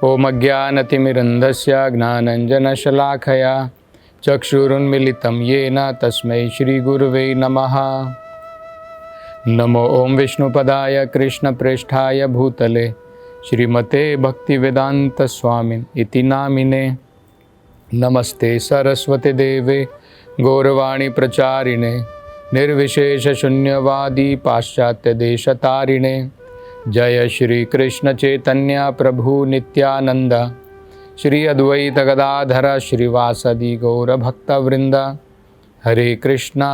ओम अज्ञानतिमिरन्धस्य ज्ञानञ्जनशलाखया चक्षुरुन्मिलितं येन तस्मै श्रीगुरुवे नमः। नमो ओम विष्णुपदाय कृष्णप्रेष्ठाय भूतले श्रीमते भक्तिवेदान्तस्वामिन् इति नामिने। नमस्ते सरस्वती देवे गौरवाणी प्रचारिणे निर्विशेषशून्यवादी पाश्चात्यदेशतारिणे। जय श्री कृष्ण चैतन्य प्रभु नित्यानंद श्री अद्वैत गदाधर श्रीवासदि गौरभक्तवृंद। हरे कृष्णा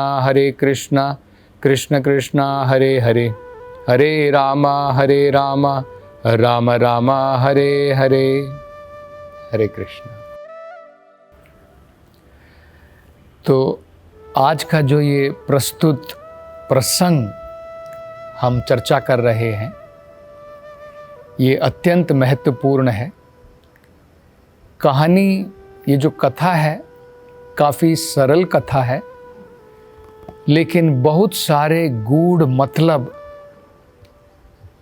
कृष्ण कृष्ण हरे हरे, हरे राम राम राम हरे हरे। हरे कृष्ण। तो आज का जो ये प्रस्तुत प्रसंग हम चर्चा कर रहे हैं, ये अत्यंत महत्वपूर्ण है। कहानी, ये जो कथा है काफ़ी सरल कथा है, लेकिन बहुत सारे गूढ़ मतलब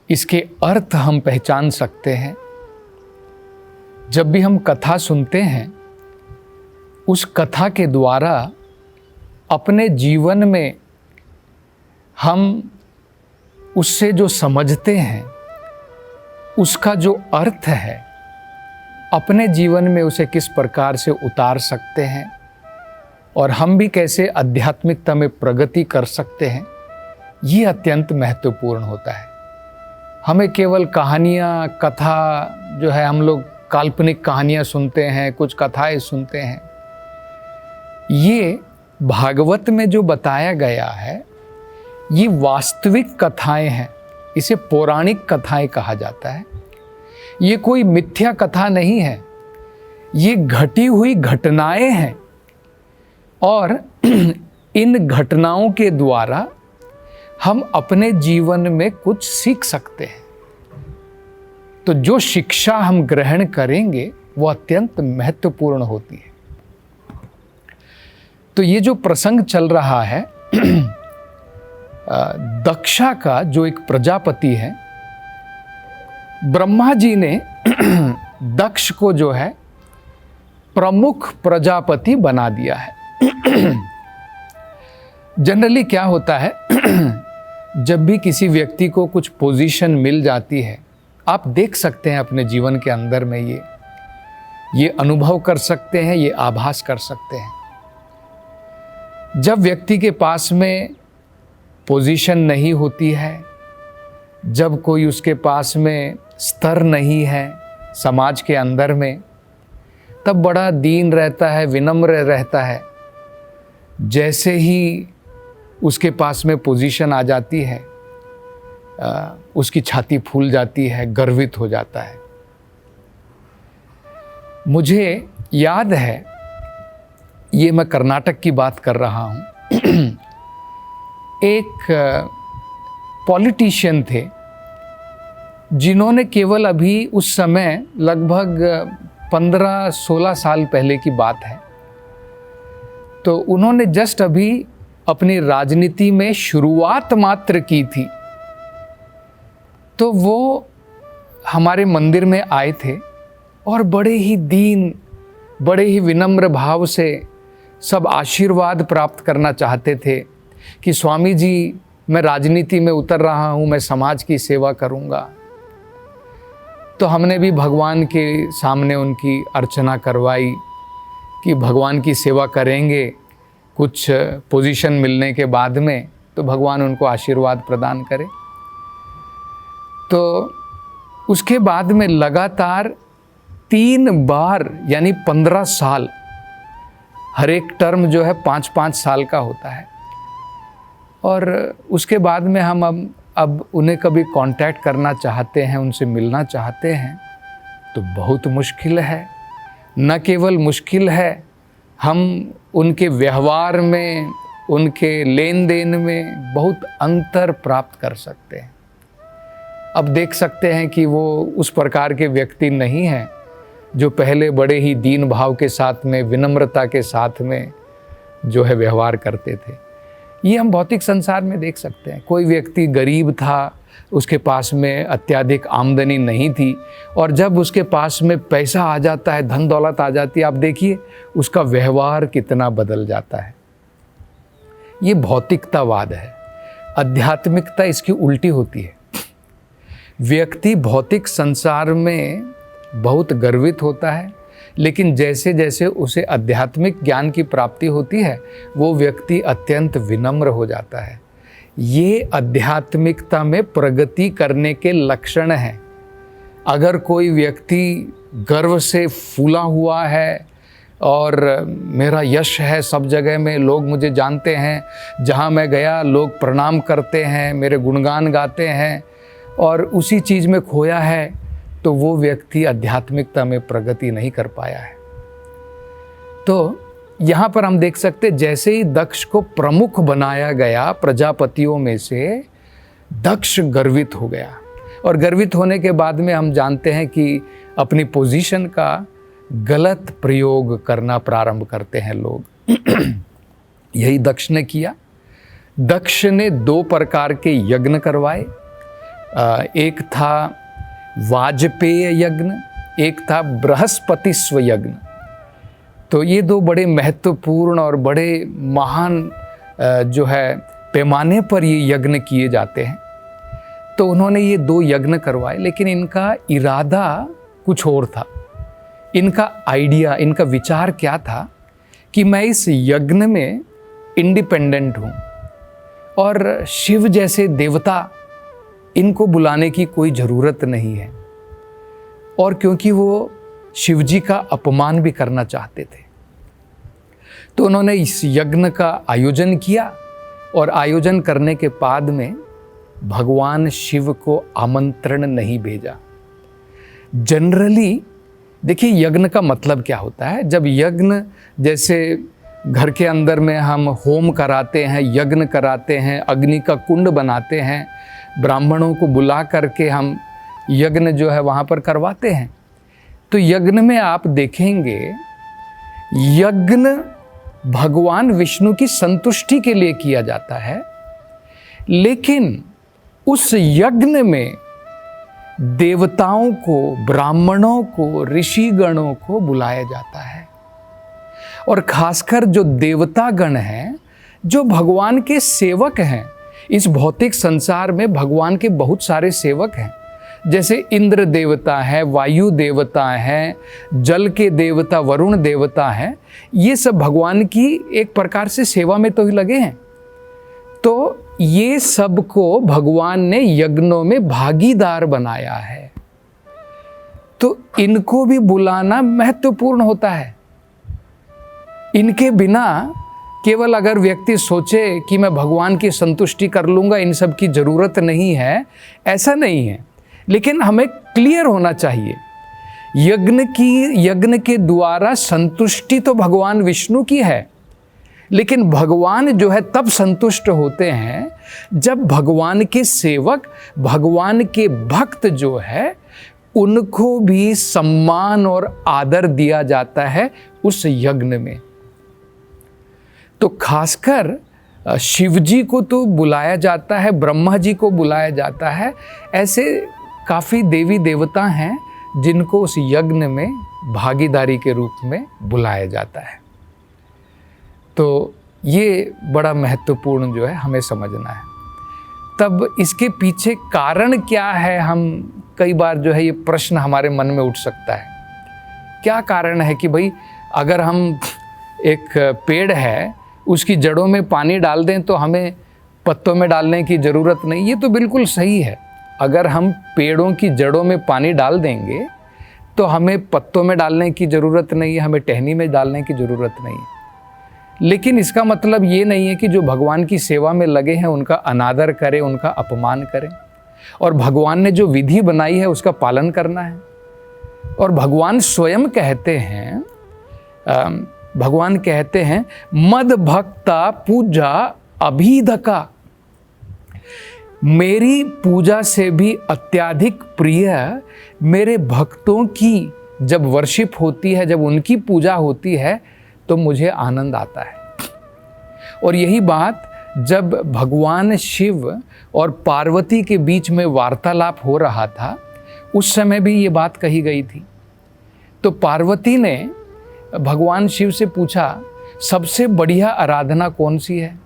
इसके अर्थ हम पहचान सकते हैं। जब भी हम कथा सुनते हैं, उस कथा के द्वारा अपने जीवन में हम उससे जो समझते हैं, उसका जो अर्थ है, अपने जीवन में उसे किस प्रकार से उतार सकते हैं और हम भी कैसे आध्यात्मिकता में प्रगति कर सकते हैं, ये अत्यंत महत्वपूर्ण होता है। हमें केवल कहानियाँ, कथा जो है, हम लोग काल्पनिक कहानियाँ सुनते हैं, कुछ कथाएं सुनते हैं। ये भागवत में जो बताया गया है, ये वास्तविक कथाएं हैं। इसे पौराणिक कथाएं कहा जाता है। ये कोई मिथ्या कथा नहीं है, ये घटी हुई घटनाएं हैं और इन घटनाओं के द्वारा हम अपने जीवन में कुछ सीख सकते हैं। तो जो शिक्षा हम ग्रहण करेंगे वो अत्यंत महत्वपूर्ण होती है। तो ये जो प्रसंग चल रहा है, दक्षा का जो एक प्रजापति है, ब्रह्मा जी ने दक्ष को जो है प्रमुख प्रजापति बना दिया है। जनरली क्या होता है, जब भी किसी व्यक्ति को कुछ पोजीशन मिल जाती है, आप देख सकते हैं अपने जीवन के अंदर में ये अनुभव कर सकते हैं, ये आभास कर सकते हैं। जब व्यक्ति के पास में पोजीशन नहीं होती है, जब कोई उसके पास में स्तर नहीं है समाज के अंदर में, तब बड़ा दीन रहता है, विनम्र रहता है। जैसे ही उसके पास में पोजीशन आ जाती है, उसकी छाती फूल जाती है, गर्वित हो जाता है। मुझे याद है, ये मैं कर्नाटक की बात कर रहा हूँ। एक पॉलिटिशियन थे जिन्होंने केवल अभी उस समय लगभग 15-16 साल पहले की बात है, तो उन्होंने जस्ट अभी अपनी राजनीति में शुरुआत मात्र की थी। तो वो हमारे मंदिर में आए थे और बड़े ही दीन, बड़े ही विनम्र भाव से सब आशीर्वाद प्राप्त करना चाहते थे कि स्वामी जी, मैं राजनीति में उतर रहा हूँ, मैं समाज की सेवा करूँगा। तो हमने भी भगवान के सामने उनकी अर्चना करवाई कि भगवान की सेवा करेंगे, कुछ पोजीशन मिलने के बाद में तो भगवान उनको आशीर्वाद प्रदान करे। तो उसके बाद में लगातार 3 बार यानी 15 साल, हर एक टर्म जो है 5-5 साल का होता है। और उसके बाद में हम अब उन्हें कभी कांटेक्ट करना चाहते हैं, उनसे मिलना चाहते हैं, तो बहुत मुश्किल है। न केवल मुश्किल है, हम उनके व्यवहार में, उनके लेन देन में बहुत अंतर प्राप्त कर सकते हैं। अब देख सकते हैं कि वो उस प्रकार के व्यक्ति नहीं हैं जो पहले बड़े ही दीन भाव के साथ में, विनम्रता के साथ में जो है व्यवहार करते थे। ये हम भौतिक संसार में देख सकते हैं। कोई व्यक्ति गरीब था, उसके पास में अत्यधिक आमदनी नहीं थी, और जब उसके पास में पैसा आ जाता है, धन दौलत आ जाती है, आप देखिए उसका व्यवहार कितना बदल जाता है। ये भौतिकतावाद है। आध्यात्मिकता इसकी उल्टी होती है। व्यक्ति भौतिक संसार में बहुत गर्वित होता है, लेकिन जैसे जैसे उसे आध्यात्मिक ज्ञान की प्राप्ति होती है, वो व्यक्ति अत्यंत विनम्र हो जाता है। ये आध्यात्मिकता में प्रगति करने के लक्षण हैं। अगर कोई व्यक्ति गर्व से फूला हुआ है और मेरा यश है, सब जगह में लोग मुझे जानते हैं, जहाँ मैं गया लोग प्रणाम करते हैं, मेरे गुणगान गाते हैं, और उसी चीज़ में खोया है, तो वो व्यक्ति आध्यात्मिकता में प्रगति नहीं कर पाया है। तो यहाँ पर हम देख सकते, जैसे ही दक्ष को प्रमुख बनाया गया प्रजापतियों में से, दक्ष गर्वित हो गया, और गर्वित होने के बाद में हम जानते हैं कि अपनी पोजीशन का गलत प्रयोग करना प्रारंभ करते हैं लोग। यही दक्ष ने किया। दक्ष ने 2 प्रकार के यज्ञ करवाए। एक था वाजपेय यज्ञ, एक था बृहस्पतिस्व यज्ञ। तो ये 2 बड़े महत्वपूर्ण और बड़े महान जो है पैमाने पर ये यज्ञ किए जाते हैं। तो उन्होंने ये 2 यज्ञ करवाए, लेकिन इनका इरादा कुछ और था। इनका आइडिया, इनका विचार क्या था कि मैं इस यज्ञ में इंडिपेंडेंट हूँ, और शिव जैसे देवता, इनको बुलाने की कोई ज़रूरत नहीं है। और क्योंकि वो शिवजी का अपमान भी करना चाहते थे, तो उन्होंने इस यज्ञ का आयोजन किया, और आयोजन करने के बाद में भगवान शिव को आमंत्रण नहीं भेजा। जनरली देखिए, यज्ञ का मतलब क्या होता है। जब यज्ञ, जैसे घर के अंदर में हम होम कराते हैं, यज्ञ कराते हैं, अग्नि का कुंड बनाते हैं, ब्राह्मणों को बुला करके हम यज्ञ जो है वहाँ पर करवाते हैं। तो यज्ञ में आप देखेंगे, यज्ञ भगवान विष्णु की संतुष्टि के लिए किया जाता है, लेकिन उस यज्ञ में देवताओं को, ब्राह्मणों को, ऋषिगणों को बुलाया जाता है। और खासकर जो देवतागण हैं, जो भगवान के सेवक हैं, इस भौतिक संसार में भगवान के बहुत सारे सेवक हैं। जैसे इंद्र देवता है, वायु देवता है, जल के देवता वरुण देवता है, ये सब भगवान की एक प्रकार से सेवा में तो ही लगे हैं। तो ये सबको भगवान ने यज्ञों में भागीदार बनाया है, तो इनको भी बुलाना महत्वपूर्ण होता है। इनके बिना केवल अगर व्यक्ति सोचे कि मैं भगवान की संतुष्टि कर लूँगा, इन सब की ज़रूरत नहीं है, ऐसा नहीं है। लेकिन हमें क्लियर होना चाहिए, यज्ञ के द्वारा संतुष्टि तो भगवान विष्णु की है, लेकिन भगवान जो है तब संतुष्ट होते हैं जब भगवान के सेवक, भगवान के भक्त जो है, उनको भी सम्मान और आदर दिया जाता है उस यज्ञ में। तो खासकर शिव जी को तो बुलाया जाता है, ब्रह्मा जी को बुलाया जाता है, ऐसे काफ़ी देवी देवता हैं जिनको उस यज्ञ में भागीदारी के रूप में बुलाया जाता है। तो ये बड़ा महत्वपूर्ण जो है हमें समझना है। तब इसके पीछे कारण क्या है, हम कई बार जो है ये प्रश्न हमारे मन में उठ सकता है। क्या कारण है कि भाई अगर हम एक पेड़ है, उसकी जड़ों में पानी डाल दें तो हमें पत्तों में डालने की ज़रूरत नहीं। ये तो बिल्कुल सही है, अगर हम पेड़ों की जड़ों में पानी डाल देंगे तो हमें पत्तों में डालने की ज़रूरत नहीं है, हमें टहनी में डालने की ज़रूरत नहीं है। लेकिन इसका मतलब ये नहीं है कि जो भगवान की सेवा में लगे हैं उनका अनादर करें, उनका अपमान करें। और भगवान ने जो विधि बनाई है उसका पालन करना है। और भगवान स्वयं कहते हैं मद भक्ता पूजा अभिधका, मेरी पूजा से भी अत्यधिक प्रिय मेरे भक्तों की जब वर्शिप होती है, जब उनकी पूजा होती है तो मुझे आनंद आता है। और यही बात जब भगवान शिव और पार्वती के बीच में वार्तालाप हो रहा था, उस समय भी ये बात कही गई थी। तो पार्वती ने भगवान शिव से पूछा, सबसे बढ़िया आराधना कौन सी है?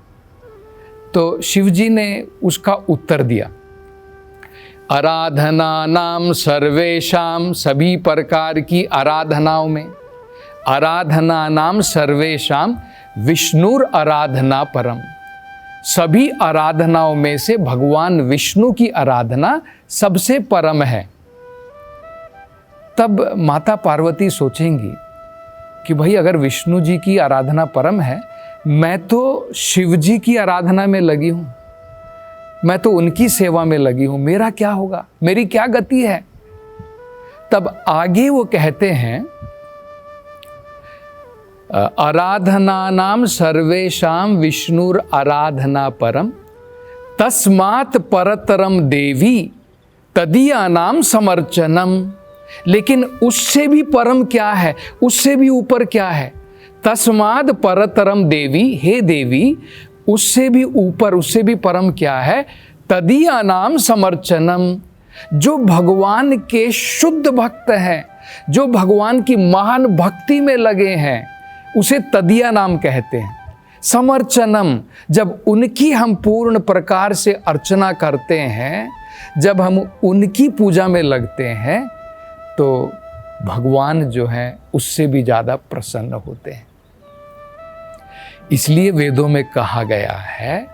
तो शिव जी ने उसका उत्तर दिया, आराधना नाम सर्वेशाम, सभी प्रकार की आराधनाओं में, आराधना नाम सर्वेशाम विष्णुर आराधना परम, सभी आराधनाओं में से भगवान विष्णु की आराधना सबसे परम है। तब माता पार्वती सोचेंगी कि भाई अगर विष्णु जी की आराधना परम है, मैं तो शिव जी की आराधना में लगी हूं, मैं तो उनकी सेवा में लगी हूं, मेरा क्या होगा, मेरी क्या गति है? तब आगे वो कहते हैं, आराधना नाम सर्वेशाम विष्णुर आराधना परम, तस्मात् परतरम देवी तदीया नाम समर्चनम। लेकिन उससे भी परम क्या है, उससे भी ऊपर क्या है? तस्माद परतरम देवी, हे देवी, उससे भी ऊपर, उससे भी परम क्या है? तदीया नाम समर्चनम। जो भगवान के शुद्ध भक्त हैं, जो भगवान की महान भक्ति में लगे हैं, उसे तदीया नाम कहते हैं। समर्चनम, जब उनकी हम पूर्ण प्रकार से अर्चना करते हैं, जब हम उनकी पूजा में लगते हैं, तो भगवान जो है उससे भी ज़्यादा प्रसन्न होते हैं। इसलिए वेदों में कहा गया है,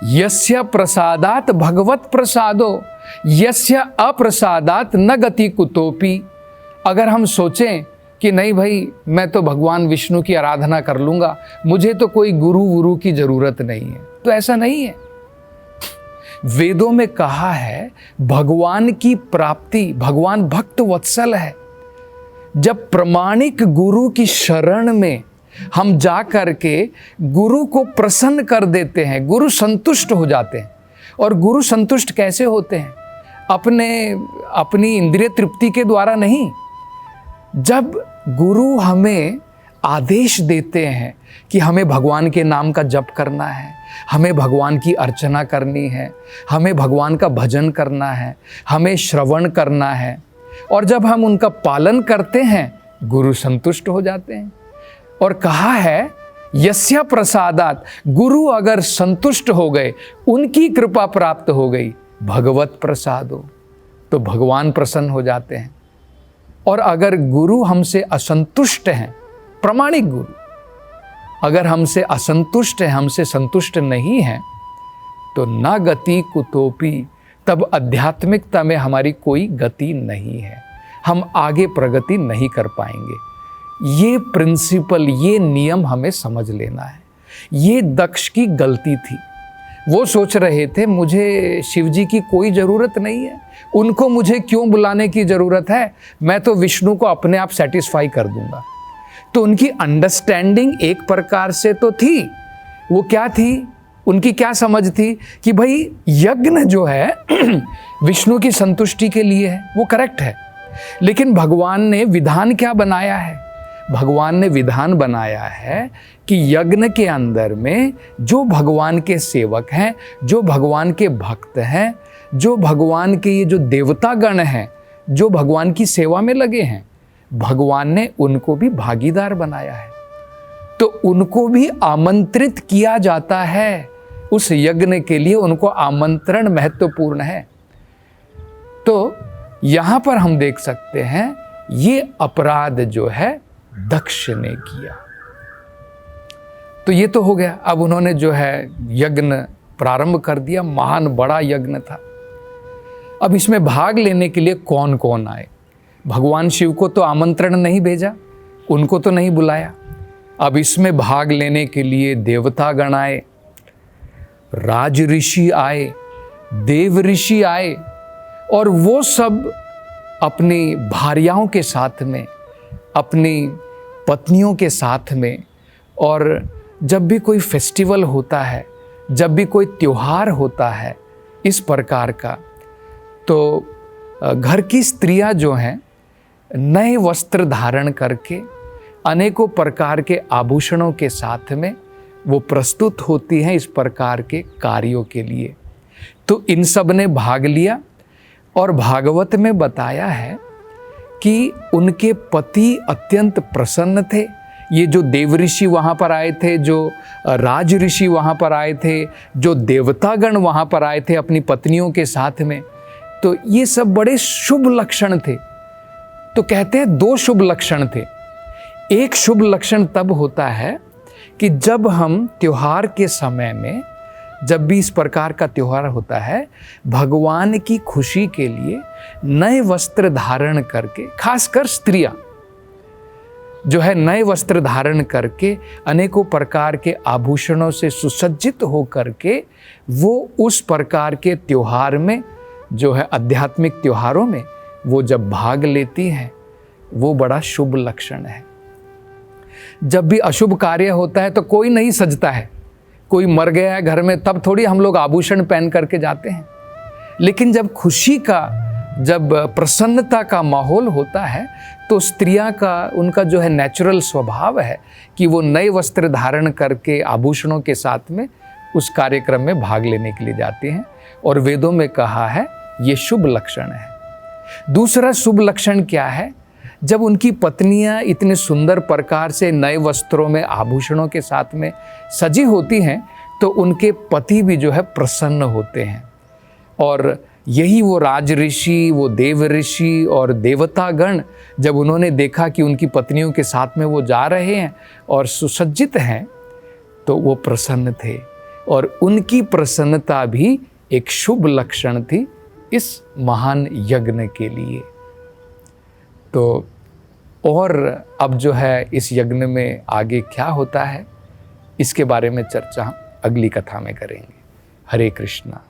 यस्य प्रसादात भगवत प्रसादो, यस्य अप्रसादात न गति कुतोपि। अगर हम सोचें कि नहीं भाई मैं तो भगवान विष्णु की आराधना कर लूँगा, मुझे तो कोई गुरु की ज़रूरत नहीं है, तो ऐसा नहीं है। वेदों में कहा है भगवान की प्राप्ति, भगवान भक्त वत्सल है। जब प्रमाणिक गुरु की शरण में हम जा कर के गुरु को प्रसन्न कर देते हैं, गुरु संतुष्ट हो जाते हैं। और गुरु संतुष्ट कैसे होते हैं? अपनी इंद्रिय तृप्ति के द्वारा नहीं। जब गुरु हमें आदेश देते हैं कि हमें भगवान के नाम का जप करना है, हमें भगवान की अर्चना करनी है, हमें भगवान का भजन करना है, हमें श्रवण करना है, और जब हम उनका पालन करते हैं, गुरु संतुष्ट हो जाते हैं। और कहा है यस्य प्रसादात, गुरु अगर संतुष्ट हो गए, उनकी कृपा प्राप्त हो गई, भगवत प्रसादो, तो भगवान प्रसन्न हो जाते हैं। और अगर गुरु हमसे असंतुष्ट हैं, प्रामाणिक गुरु अगर हमसे असंतुष्ट है, हमसे संतुष्ट नहीं है, तो न गति कुतोपि, तब आध्यात्मिकता में हमारी कोई गति नहीं है, हम आगे प्रगति नहीं कर पाएंगे। ये प्रिंसिपल, ये नियम हमें समझ लेना है। ये दक्ष की गलती थी। वो सोच रहे थे मुझे शिव जी की कोई ज़रूरत नहीं है, उनको मुझे क्यों बुलाने की ज़रूरत है, मैं तो विष्णु को अपने आप सेटिस्फाई कर दूंगा। तो उनकी अंडरस्टैंडिंग एक प्रकार से तो थी। वो क्या थी, उनकी क्या समझ थी कि भाई यज्ञ जो है विष्णु की संतुष्टि के लिए है, वो करेक्ट है। लेकिन भगवान ने विधान क्या बनाया है? भगवान ने विधान बनाया है कि यज्ञ के अंदर में जो भगवान के सेवक हैं, जो भगवान के भक्त हैं, जो भगवान के ये जो देवतागण हैं, जो भगवान की सेवा में लगे हैं, भगवान ने उनको भी भागीदार बनाया है। तो उनको भी आमंत्रित किया जाता है, उस यज्ञ के लिए उनको आमंत्रण महत्वपूर्ण है। तो यहाँ पर हम देख सकते हैं ये अपराध जो है दक्ष ने किया। तो ये तो हो गया। अब उन्होंने जो है यज्ञ प्रारंभ कर दिया, महान बड़ा यज्ञ था। अब इसमें भाग लेने के लिए कौन कौन आए? भगवान शिव को तो आमंत्रण नहीं भेजा, उनको तो नहीं बुलाया। अब इसमें भाग लेने के लिए देवतागण आए, राज ऋषि आए, देव ऋषि आए, और वो सब अपनी भार्याओं के साथ में, अपनी पत्नियों के साथ में, और जब भी कोई फेस्टिवल होता है, जब भी कोई त्योहार होता है इस प्रकार का, तो घर की स्त्रियां जो हैं नए वस्त्र धारण करके अनेकों प्रकार के आभूषणों के साथ में वो प्रस्तुत होती हैं इस प्रकार के कार्यों के लिए। तो इन सब ने भाग लिया और भागवत में बताया है कि उनके पति अत्यंत प्रसन्न थे। ये जो देव ऋषि वहाँ पर आए थे, जो राज ऋषि वहाँ पर आए थे, जो देवतागण वहाँ पर आए थे अपनी पत्नियों के साथ में, तो ये सब बड़े शुभ लक्षण थे। तो कहते हैं 2 शुभ लक्षण थे। एक शुभ लक्षण तब होता है कि जब हम त्योहार के समय में, जब भी इस प्रकार का त्योहार होता है, भगवान की खुशी के लिए नए वस्त्र धारण करके, खासकर स्त्रियां जो है नए वस्त्र धारण करके अनेकों प्रकार के आभूषणों से सुसज्जित हो करके वो उस प्रकार के त्योहार में, जो है आध्यात्मिक त्योहारों में, वो जब भाग लेती हैं, वो बड़ा शुभ लक्षण है। जब भी अशुभ कार्य होता है तो कोई नहीं सजता है, कोई मर गया है घर में, तब थोड़ी हम लोग आभूषण पहन करके जाते हैं। लेकिन जब खुशी का, जब प्रसन्नता का माहौल होता है, तो स्त्रियां का, उनका जो है नेचुरल स्वभाव है कि वो नए वस्त्र धारण करके आभूषणों के साथ में उस कार्यक्रम में भाग लेने के लिए जाती हैं। और वेदों में कहा है ये शुभ लक्षण है। दूसरा शुभ लक्षण क्या है? जब उनकी पत्नियां इतने सुंदर प्रकार से नए वस्त्रों में, आभूषणों के साथ में सजी होती हैं, तो उनके पति भी जो है प्रसन्न होते हैं। और यही वो राज ऋषि, वो देव ऋषि और देवतागण, जब उन्होंने देखा कि उनकी पत्नियों के साथ में वो जा रहे हैं और सुसज्जित हैं, तो वो प्रसन्न थे। और उनकी प्रसन्नता भी एक शुभ लक्षण थी इस महान यज्ञ के लिए। तो और अब जो है इस यज्ञ में आगे क्या होता है, इसके बारे में चर्चा हम अगली कथा में करेंगे। हरे कृष्णा।